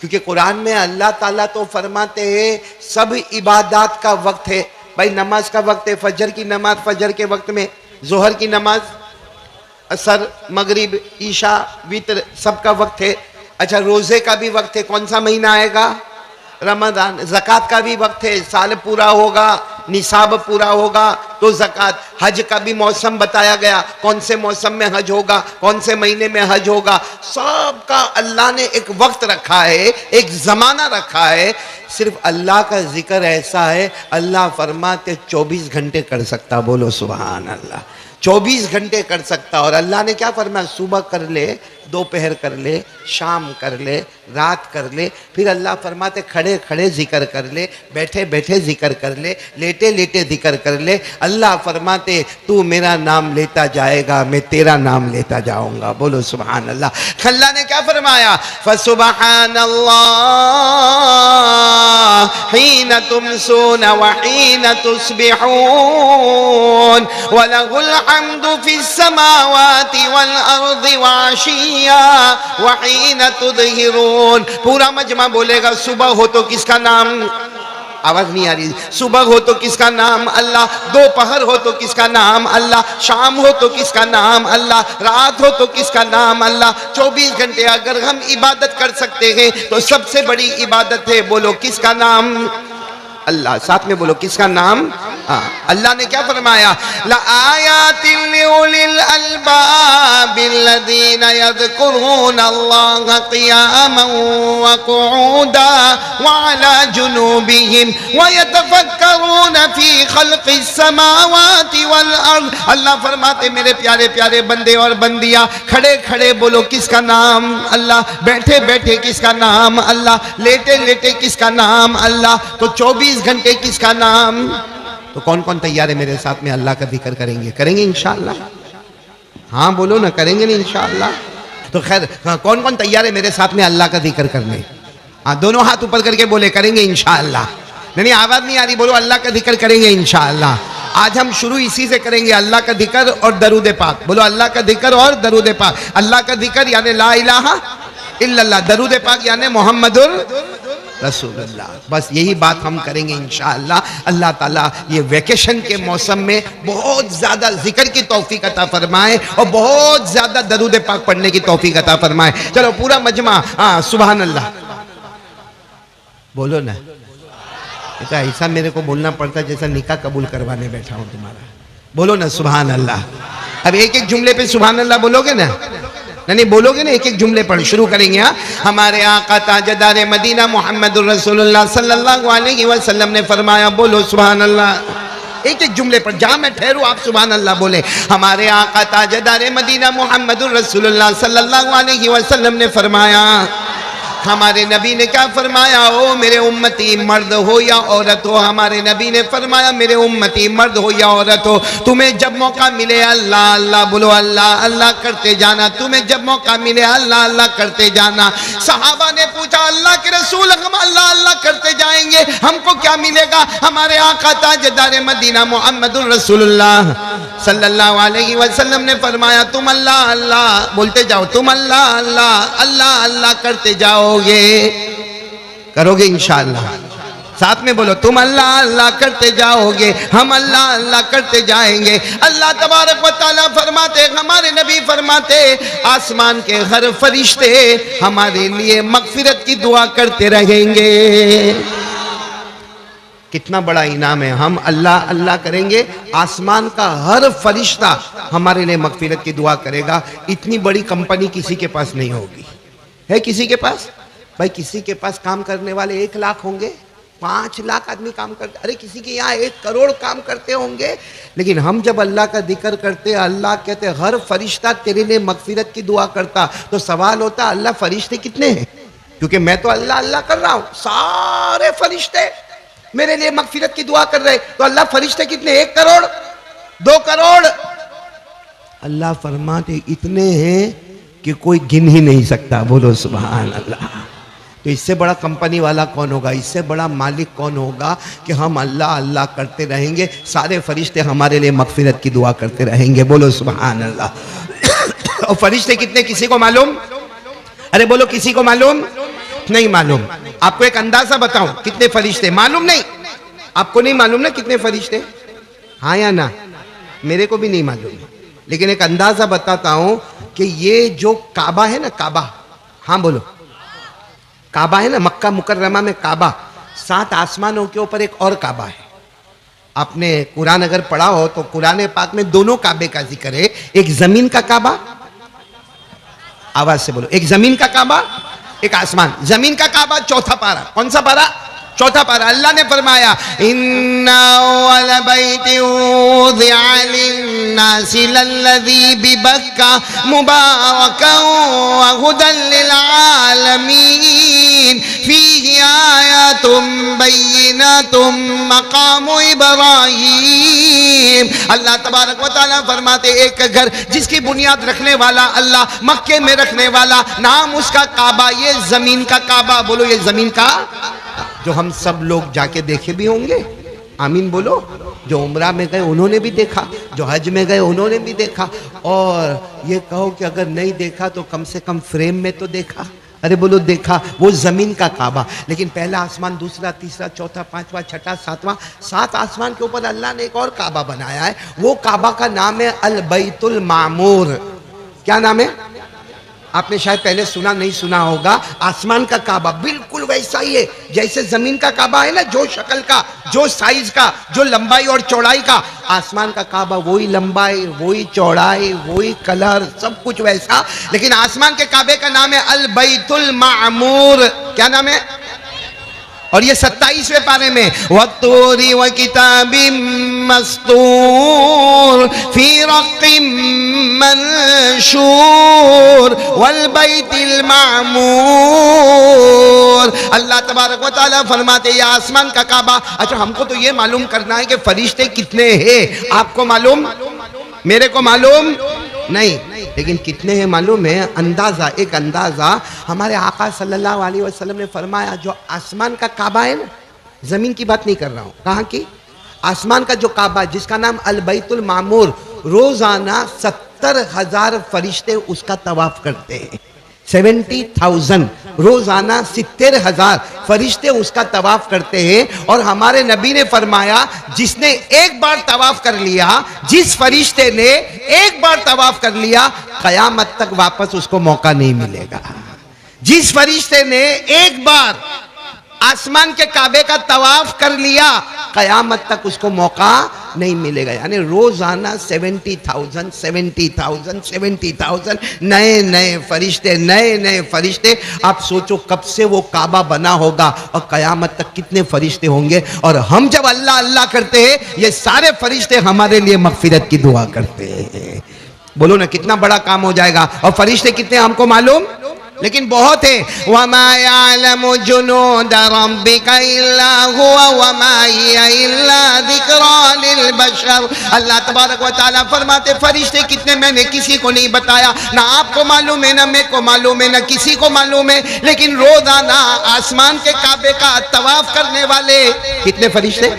क्योंकि कुरान में अल्लाह ताला तो फरमाते हैं सब इबादत का वक्त है। भाई नमाज का वक्त है, फजर की नमाज फजर के वक्त में, जोहर की नमाज, असर, मगरिब, ईशा, वितर सबका वक्त है। अच्छा रोजे का भी वक्त है, कौन सा महीना आएगा? रमजान। ज़कात का भी वक्त है, साल पूरा होगा, निसाब पूरा होगा तो ज़कात। हज का भी मौसम बताया गया, कौन से मौसम में हज होगा, कौन से महीने में हज होगा। सबका अल्लाह ने एक वक्त रखा है, एक ज़माना रखा है। सिर्फ अल्लाह का जिक्र ऐसा है, अल्लाह फरमाते 24 घंटे कर सकता। बोलो सुभान अल्लाह। 24 घंटे कर सकता। और अल्लाह ने क्या फरमाया? सुबह कर ले, दोपहर कर ले, शाम कर ले, रात कर ले। फिर अल्लाह फरमाते खड़े खड़े जिक्र कर ले, बैठे बैठे जिक्र कर ले, लेटे लेटे जिक्र कर ले। अल्लाह फरमाते तू मेरा नाम लेता जाएगा, मैं तेरा नाम लेता जाऊंगा। बोलो सुभान अल्लाह। अल्लाह ने क्या फरमाया? फसुबहानल्लाह हीन तुमसून व हीन तुस्बिहून वलहुल हम्दु फिस समावाति वल अर्दि व अशिय्या व हीन तुदहिरून। पूरा मजमा बोलेगा सुबह हो तो किसका नाम? आवाज नहीं आ रही। सुबह हो तो किसका नाम? अल्लाह। दोपहर हो तो किसका नाम? अल्लाह। शाम हो तो किसका नाम? अल्लाह। रात हो तो किसका नाम? अल्लाह। 24 घंटे अगर हम इबादत कर सकते हैं तो सबसे बड़ी इबादत है, बोलो किसका नाम? अल्लाह। साथ में बोलो किसका नाम? अल्लाह ने क्या फरमाया? ला आयातिन लिउलिल अल्बाबिल्लज़ीना यज़कुरूनल्लाह क़ियामन व क़ुऊदा व अला जुनूबिहिम व यतफ़क्करून फ़ी ख़ल्क़िस समावाति वल अर्ज़। अल्लाह फरमाते मेरे प्यारे प्यारे बंदे और बंदियाँ, खड़े खड़े बोलो किसका नाम? अल्लाह। बैठे बैठे किसका नाम? अल्लाह। लेटे लेटे किसका नाम? अल्लाह। तो 24 घंटे किसका नाम? तो कौन कौन तैयार है मेरे साथ में अल्लाह का जिक्र करेंगे? करेंगे इंशाअल्लाह? हाँ बोलो ना, करेंगे नहीं इंशाअल्लाह? तो खैर कौन कौन तैयार है मेरे साथ में अल्लाह का जिक्र करने? हाँ दोनों हाथ ऊपर करके बोले करेंगे इंशाअल्लाह। नहीं आवाज नहीं आ रही, बोलो अल्लाह का जिक्र करेंगे इंशाअल्लाह। आज हम शुरू इसी से करेंगे, अल्लाह का जिक्र और दरूद पाक। बोलो अल्लाह का जिक्र और दरूद पाक। अल्लाह का जिक्र यानी ला इलाहा इल्लल्लाह, दरूद पाक यानी मोहम्मदुर रसूलुल्लाह। बस यही बात हम करेंगे इंशाअल्लाह। अल्लाह ताला ये वैकेशन के मौसम में बहुत ज़्यादा जिक्र की तौफीक अता फरमाए और बहुत ज़्यादा दरूद पाक पढ़ने की तौफीक अता फरमाए। चलो पूरा मजमा सुभान अल्लाह बोलो ना। तो ऐसा मेरे को बोलना पड़ता जैसा निकाह कबूल करवाने बैठा हूँ तुम्हारा। बोलो ना सुभान अल्लाह। अब एक एक जुमले पे सुभान अल्लाह बोलोगे ना? नहीं बोलोगे ना, एक एक जुमले पढ़ शुरू करेंगे। हमारे आका ताजदार मदीना मुहम्मदुर रसूलुल्लाह सल्लल्लाहु अलैहि वसल्लम ने फरमाया, बोलो सुभान अल्लाह। एक एक जुमले पर जहां मैं ठहरू आप सुभान अल्लाह बोले। हमारे आका ताजदार मदीना मुहम्मदुर रसूलुल्लाह सल्लल्लाहु अलैहि वसल्लम ने फरमाया, हमारे नबी ने क्या फरमाया? ओ मेरे उम्मती मर्द हो या औरत हो, हमारे नबी ने फरमाया मेरे उम्मती मर्द हो या औरत हो, तुम्हें जब मौका मिले अल्लाह अल्लाह बोलो, अल्लाह अल्लाह करते जाना। तुम्हें जब मौका मिले अल्लाह अल्लाह करते जाना। सहाबा ने पूछा अल्लाह के रसूल हम अल्लाह अल्लाह करते जाएंगे, हमको क्या मिलेगा? हमारे आका ताजदार मदीना मुहम्मदुर रसूलुल्लाह सल्लल्लाहु अलैहि वसल्लम ने फरमाया तुम अल्लाह अल्लाह बोलते जाओ, तुम अल्लाह अल्लाह अल्लाह अल्लाह करते जाओ, करोगे इंशाअल्लाह? साथ में बोलो तुम अल्लाह अल्लाह करते जाओगे, हम अल्लाह अल्लाह करते जाएंगे। अल्लाह तबारक व तआला फरमाते, हमारे नबी फरमाते, आसमान के हर फरिश्ते हमारे लिए मगफिरत की दुआ करते रहेंगे। कितना बड़ा इनाम है। हम अल्लाह अल्लाह करेंगे, आसमान का हर फरिश्ता हमारे लिए मगफिरत की दुआ करेगा। इतनी बड़ी कंपनी किसी के पास नहीं होगी। है किसी के पास? भाई किसी के पास काम करने वाले 1 लाख होंगे, 5 लाख आदमी काम करते, अरे किसी के यहाँ 1 करोड़ काम करते होंगे। लेकिन हम जब अल्लाह का जिक्र करते, अल्लाह कहते हर फरिश्ता तेरे लिए मगफिरत की दुआ करता। तो सवाल होता अल्लाह फरिश्ते कितने हैं? क्योंकि मैं तो अल्लाह अल्लाह कर रहा हूँ, सारे फरिश्ते मेरे लिए मगफिरत की दुआ कर रहे, तो अल्लाह फरिश्ते कितने? 1 करोड़ 2 करोड़। अल्लाह फरमाते इतने हैं कि कोई गिन ही नहीं सकता। बोलो सुभान अल्लाह। तो इससे बड़ा कंपनी वाला कौन होगा? इससे बड़ा मालिक कौन होगा कि हम अल्लाह अल्लाह करते रहेंगे, सारे फरिश्ते हमारे लिए मगफिरत की दुआ करते रहेंगे। बोलो सुभान अल्लाह। और फरिश्ते कितने किसी को मालूम? अरे बोलो किसी को मालूम? नहीं मालूम। आपको एक अंदाजा बताऊं कितने फरिश्ते, मालूम नहीं, आपको नहीं मालूम ना कितने फरिश्ते, हाँ या ना, मेरे को भी नहीं मालूम, लेकिन एक अंदाजा बताता हूं कि ये जो काबा है ना, काबा, हाँ बोलो, काबा है ना, मक्का मुकर्रमा में काबा, 7 आसमानों के ऊपर एक और काबा है। आपने कुरान अगर पढ़ा हो तो कुरान पाक में दोनों काबे का जिक्र है, एक जमीन का काबा, आवाज से बोलो, एक जमीन का काबा, एक आसमान। जमीन का काबा चौथा पारा, कौन सा पारा? चौथा पारा। अल्लाह ने फरमाया इन्ना अव्वल बैति वुदिअ लिन्नासि लल्लज़ी बिबक्का मुबारकन व हुदन लिल आलमीन फीहि आयातुम बय्यिनातुम मक़ामु इब्राहीम। अल्लाह तबारक व तआला फरमाते एक घर जिसकी बुनियाद रखने वाला अल्लाह, मक्के में रखने वाला, नाम उसका काबा, ये जमीन का काबा। बोलो ये जमीन का, जो हम सब लोग जाके देखे भी होंगे, आमीन बोलो। जो उम्रा में गए उन्होंने भी देखा, जो हज में गए उन्होंने भी देखा, और ये कहो कि अगर नहीं देखा तो कम से कम फ्रेम में तो देखा। अरे बोलो देखा, वो जमीन का काबा। लेकिन पहला आसमान, दूसरा, तीसरा, चौथा, पांचवा, छठा, सातवां, 7 आसमान के ऊपर अल्लाह ने एक और काबा बनाया है। वो काबा का नाम है अल बैतुल मामूर। क्या नाम है? आपने शायद पहले सुना, नहीं सुना होगा। आसमान का काबा बिल्कुल वैसा ही है जैसे जमीन का काबा है ना, जो शक्ल का, जो साइज का, जो लंबाई और चौड़ाई का। आसमान का काबा वही लंबाई, वही चौड़ाई, वही कलर, सब कुछ वैसा। लेकिन आसमान के काबे का नाम है अल बैतुल मामूर। क्या नाम है? और ये 27वें पारे में वत्तूरी व किताबिम मस्तूर फी रक़्क़िम मनशूर वल बैतिल मामूर। अल्लाह तबारक व तआला फरमाते ये आसमान का काबा। अच्छा, हमको तो ये मालूम करना है कि फरिश्ते कितने हैं। आपको मालूम, मेरे को मालूम नहीं, लेकिन कितने हैं मालूम है। अंदाजा, एक अंदाजा हमारे आका सल्लल्लाहु अलैहि वसल्लम ने फरमाया, जो आसमान का काबा है ना, जमीन की बात नहीं कर रहा हूं, कहाँ की? आसमान का जो काबा जिसका नाम अल बैतुल मामूर, रोजाना 70,000 फरिश्ते उसका तवाफ करते हैं। 70,000 रोजाना 70,000 फरिश्ते उसका तवाफ करते हैं। और हमारे नबी ने फरमाया जिसने एक बार तवाफ कर लिया, जिस फरिश्ते ने एक बार तवाफ कर लिया, कयामत तक वापस उसको मौका नहीं मिलेगा। जिस फरिश्ते ने एक बार आसमान के काबे का तवाफ कर लिया, कयामत तक उसको मौका नहीं मिलेगा। यानी रोजाना 70,000 70,000 70,000 नए नए फरिश्ते, नए नए फरिश्ते। आप सोचो कब से वो काबा बना होगा और कयामत तक कितने फरिश्ते होंगे। और हम जब अल्लाह अल्लाह करते हैं, ये सारे फरिश्ते हमारे लिए मगफिरत की दुआ करते हैं। बोलो ना, कितना बड़ा काम हो जाएगा। और फरिश्ते कितने हमको मालूम, लेकिन बहुत है। वमा यअलमु जुनूद रब्बिका इल्ला हुवा वमा हिया इल्ला ज़िक्रा लिल बशर। अल्लाह तबारक व तआला फरमाते फरिश्ते कितने मैंने किसी को नहीं बताया, ना आपको मालूम है, ना मेरे को मालूम है, ना किसी को मालूम है। लेकिन रोजाना आसमान के काबे का तवाफ करने वाले कितने फरिश्ते?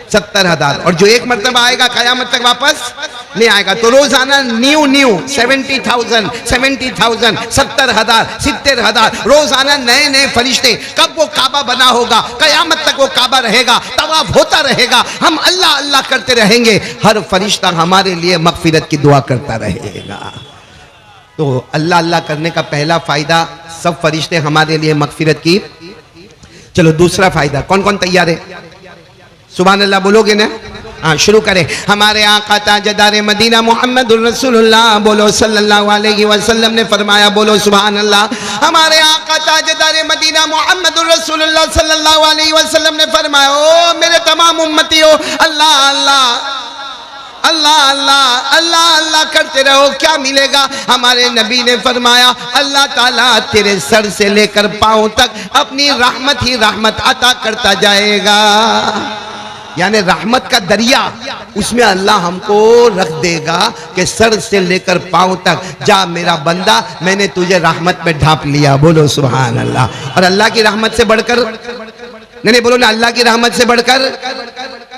70,000। और जो एक मरतबा आएगा कयामत तक वापस नहीं आएगा। तो रोजाना न्यू 70,000 70,000 70,000 70,000 रोजाना नए नए फरिश्ते। कब वो काबा बना होगा, कयामत तक वो काबा रहेगा, तवाफ होता रहेगा, हम अल्लाह अल्लाह करते रहेंगे, हर फरिश्ता हमारे लिए मगफिरत की दुआ करता रहेगा। तो अल्लाह अल्लाह करने का पहला फायदा, सब फरिश्ते हमारे लिए मगफिरत की। चलो दूसरा फायदा, कौन कौन तैयार है? सुभान अल्लाह बोलोगे ना? हाँ, शुरू करें। हमारे आका ताजदार मदीना मुहम्मदुर रसूलुल्लाह बोलो सल्लल्लाहु अलैहि वसल्लम ने फरमाया, बोलो सुभान अल्लाह। हमारे आका ताजदार मदीना मुहम्मदुर रसूलुल्लाह सल्लल्लाहु अलैहि वसल्लम ने फरमाया, ओ मेरे तमाम उम्मतियों, अल्लाह अल्लाह अल्लाह अल्लाह अल्लाह अल्लाह करते रहो, क्या मिलेगा? हमारे नबी ने फरमाया, अल्लाह ताला तेरे सर से लेकर पांव तक अपनी रहमत ही रहमत अता करता जाएगा। यानी रहमत का दरिया उसमें अल्लाह हमको रख देगा कि सर से लेकर पांव तक, जा मेरा बंदा, मैंने तुझे रहमत में ढांप लिया। बोलो सुभान अल्लाह। और अल्लाह की रहमत से बढ़कर, नहीं बोलो ना, अल्लाह की रहमत से बढ़कर।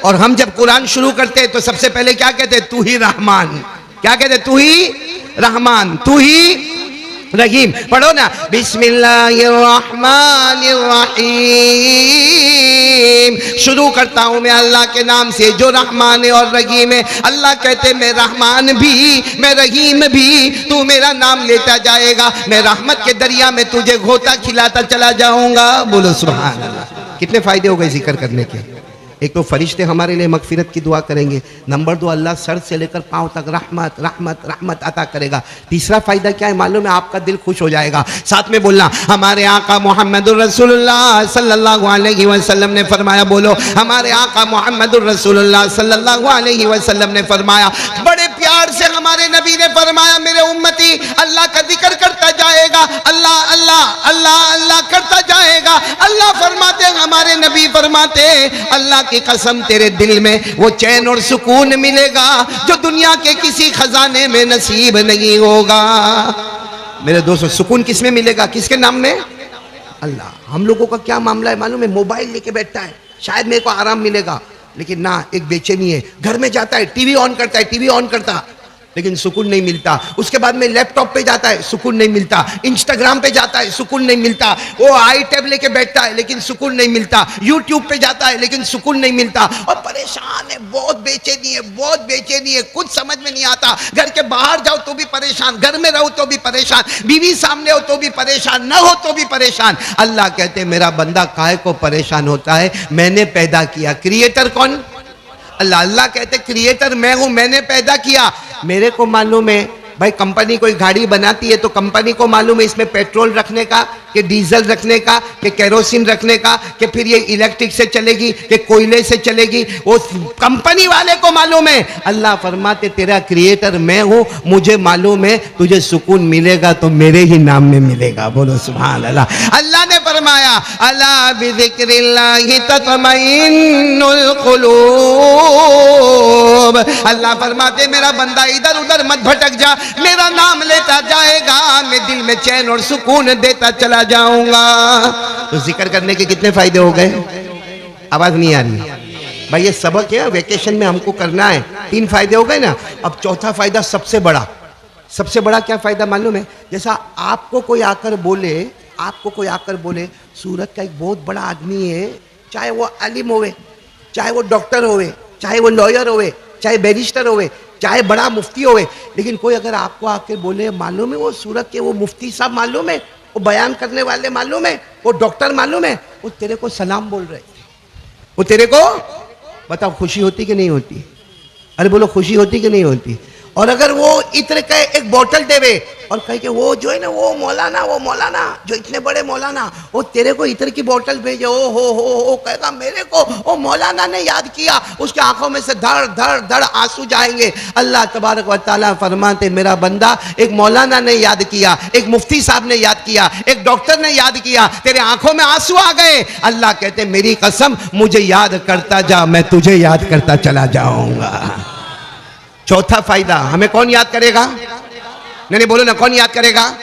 और हम जब कुरान शुरू करते हैं तो सबसे पहले क्या कहते हैं? तू ही रहमान। क्या कहते? तू ही रहमान, तू ही रहीम। पढ़ो ना, बिस्मिल्लाहिर्रहमानिर्रहीम। शुरू करता हूँ मैं अल्लाह के नाम से जो रहमान है और रहीम है। अल्लाह कहते मैं रहमान भी मैं रहीम भी, तू मेरा नाम लेता जाएगा, मैं रहमत के दरिया में तुझे घोता खिलाता चला जाऊंगा। बोलो सुभान अल्लाह। कितने फायदे हो गए जिक्र करने के। एक तो फरिश्ते हमारे लिए मगफिरत की दुआ करेंगे, नंबर 2 अल्लाह सर से लेकर पांव तक रहमत रहमत रहमत अता करेगा। तीसरा फायदा क्या है मालूम है, आपका दिल खुश हो जाएगा। साथ में बोलना, हमारे आका मोहम्मदुर रसूलुल्लाह सल्लल्लाहु अलैहि वसल्लम ने फरमाया, बोलो हमारे आका मोहम्मदुर रसूलुल्लाह सल्लल्लाहु अलैहि वसल्लम ने फरमाया, बड़े प्यार से हमारे नबी ने फरमाया, मेरे उम्मती अल्लाह का जिक्र करता जाएगा, अल्लाह अल्लाह अल्लाह अल्लाह करता जाएगा। अल्लाह फरमाते, हमारे नबी फरमाते, अल्लाह की कसम तेरे दिल में वो चैन और सुकून मिलेगा जो दुनिया के किसी खजाने में नसीब नहीं होगा। मेरे दोस्तों, सुकून किस में मिलेगा, किसके नाम में? अल्लाह। हम लोगों का क्या मामला है मालूम है, मोबाइल लेके बैठता है, शायद मेरे को आराम मिलेगा, लेकिन ना, एक बेचैनी है। घर में जाता है, टीवी ऑन करता है, टीवी ऑन करता, लेकिन सुकून नहीं मिलता। उसके बाद में लैपटॉप पे जाता है, सुकून नहीं मिलता। इंस्टाग्राम पे जाता है, सुकून नहीं मिलता। वो आई टैब लेके बैठता है, लेकिन सुकून नहीं मिलता। यूट्यूब पे जाता है, लेकिन सुकून नहीं मिलता। और परेशान है, बहुत बेचैनी है, बहुत बेचैनी है, कुछ समझ में नहीं आता। घर के बाहर जाओ तो भी परेशान, घर में रहो तो भी परेशान, बीवी सामने हो तो भी परेशान, न हो तो भी परेशान। अल्लाह कहते मेरा बंदा काहे को परेशान होता है, मैंने पैदा किया। क्रिएटर कौन? अल्लाह। अल्लाह कहते क्रिएटर मैं हूं, मैंने पैदा किया। मेरे को मालूम है भाई, कंपनी कोई गाड़ी बनाती है तो कंपनी को मालूम है इसमें पेट्रोल रखने का, कि डीजल रखने का, कि केरोसिन रखने का, कि फिर ये इलेक्ट्रिक से चलेगी, कि कोयले से चलेगी, वो कंपनी वाले को मालूम है। अल्लाह फरमाते तेरा क्रिएटर मैं हूं, मुझे मालूम है तुझे सुकून मिलेगा तो मेरे ही नाम में मिलेगा। बोलो सुभान अल्लाह। अल्लाह ने फरमाया, अला बिज़िक्रिल्लाहि तत्मइन्नुल कुलूब। अल्लाह फरमाते मेरा बंदा इधर उधर मत भटक जा, मेरा नाम लेता जाएगा, मैं दिल में चैन और सुकून देता चला जाऊंगा। तो जिक्र करने के कितने फायदे हो गए? आवाज नहीं आ रही भाई, ये सबक है, वेकेशन में हमको करना है। 3 फायदे हो गए ना, अब चौथा फायदा सबसे बड़ा। सबसे बड़ा क्या फायदा मालूम है? जैसा आपको कोई आकर बोले सूरत का एक बहुत बड़ा आदमी है, चाहे वो आलिम होवे, चाहे वो डॉक्टर होवे, चाहे वो लॉयर होवे, चाहे बैरिस्टर होवे, चाहे बड़ा मुफ्ती होवे, लेकिन कोई अगर आपको आके बोले मालूम है वो सूरत के वो मुफ्ती साहब मालूम है, वो बयान करने वाले मालूम है, वो डॉक्टर मालूम है, वो तेरे को सलाम बोल रहे, वो तेरे को, बताओ खुशी होती कि नहीं होती? अरे बोलो खुशी होती कि नहीं होती? और अगर वो इत्र का एक बोतल देवे और कहे कि वो जो है ना वो मौलाना जो इतने बड़े मौलाना, वो तेरे को इत्र की बोतल भेजे, ओ हो कहेगा मेरे को वो मौलाना ने याद किया, उसके आंखों में से धड़ धड़ धड़ आंसू जाएंगे। अल्लाह तबारक व तआला फरमाते मेरा बंदा, एक मौलाना ने याद किया, एक मुफ्ती साहब ने याद किया, एक डॉक्टर ने याद किया, तेरे आंखों में आंसू आ गए। अल्लाह कहते मेरी कसम मुझे याद करता जा, मैं तुझे याद करता चला जाऊंगा। चौथा फायदा, हमें कौन याद करेगा? नहीं बोलो ना, कौन याद करेगा?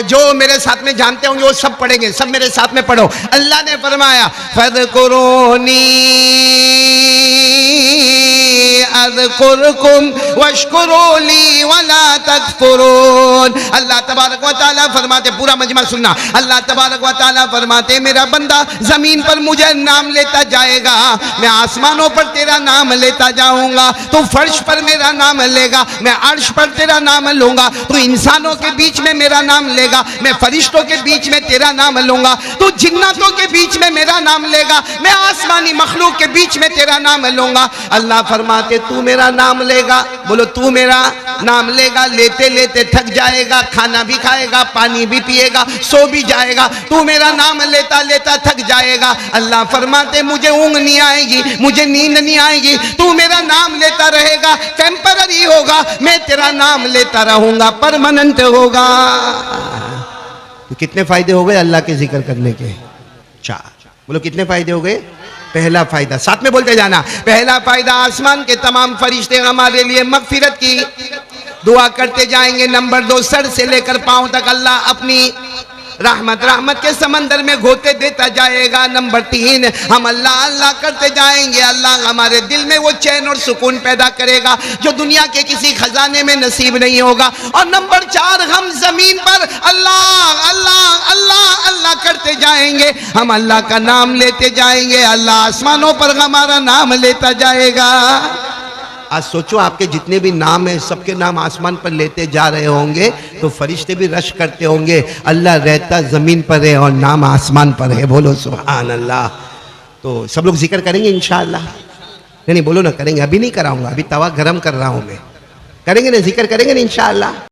जो मेरे साथ में जानते होंगे वो सब पढ़ेंगे, सब मेरे साथ में पढ़ो। अल्लाह ने फरमाया फज़कुरूनी अज़कुरकुम वश्कुरूली वला तकफुरून। अल्लाह तबारक व तआला फरमाते, पूरा मजमा सुनना, अल्लाह तबारक व तआला फरमाते मेरा बंदा जमीन पर मुझे नाम लेता जाएगा, मैं आसमानों पर तेरा नाम लेता जाऊंगा, तू फर्श पर मेरा नाम लेगा, मैं अर्श पर तेरा नाम लूंगा, तू इंसानों के बीच में मेरा नाम लेगा, मैं फरिश्तों के बीच में तेरा नाम लूंगा, तू जिन्नातों के बीच में मेरा नाम लेगा, मैं आसमानी मखलूक के बीच में तेरा नाम लूंगा। अल्लाह फरमाते तू मेरा नाम लेगा, बोलो तू मेरा नाम लेगा, लेते लेते थक जाएगा, खाना भी खाएगा, पानी भी पिएगा, सो भी जाएगा, तू मेरा नाम लेता लेता थक जाएगा। अल्लाह फरमाते मुझे ऊँग नहीं आएगी, मुझे नींद नहीं आएगी, तू मेरा नाम लेता रहेगा, टेम्पररी होगा, मैं तेरा नाम लेता रहूंगा, परमानेंट होगा। तो कितने फायदे हो गए अल्लाह के जिक्र करने के? 4। बोलो कितने फायदे हो गए? पहला फायदा, साथ में बोलते जाना, पहला फायदा आसमान के तमाम फरिश्ते हमारे लिए मगफिरत की दुआ करते जाएंगे। नंबर 2, सर से लेकर पांव तक अल्लाह अपनी रहमत रहमत के समंदर में घोटे देता जाएगा। नंबर 3, हम अल्लाह अल्लाह करते जाएंगे, अल्लाह हमारे दिल में वो चैन और सुकून पैदा करेगा जो दुनिया के किसी खजाने में नसीब नहीं होगा। और नंबर 4, हम जमीन पर अल्लाह अल्लाह अल्लाह अल्लाह करते जाएंगे, हम अल्लाह का नाम लेते जाएंगे, अल्लाह आसमानों पर हमारा नाम लेता जाएगा। आज सोचो आपके जितने भी नाम हैं सबके नाम आसमान पर लेते जा रहे होंगे तो फरिश्ते भी रश करते होंगे, अल्लाह रहता ज़मीन पर है और नाम आसमान पर है। बोलो सुभान अल्लाह। तो सब लोग जिक्र करेंगे इंशाअल्लाह? नहीं बोलो ना, करेंगे। अभी नहीं कराऊंगा, अभी तवा गरम कर रहा हूँ मैं। करेंगे ना, जिक्र करेंगे ना इंशाअल्लाह?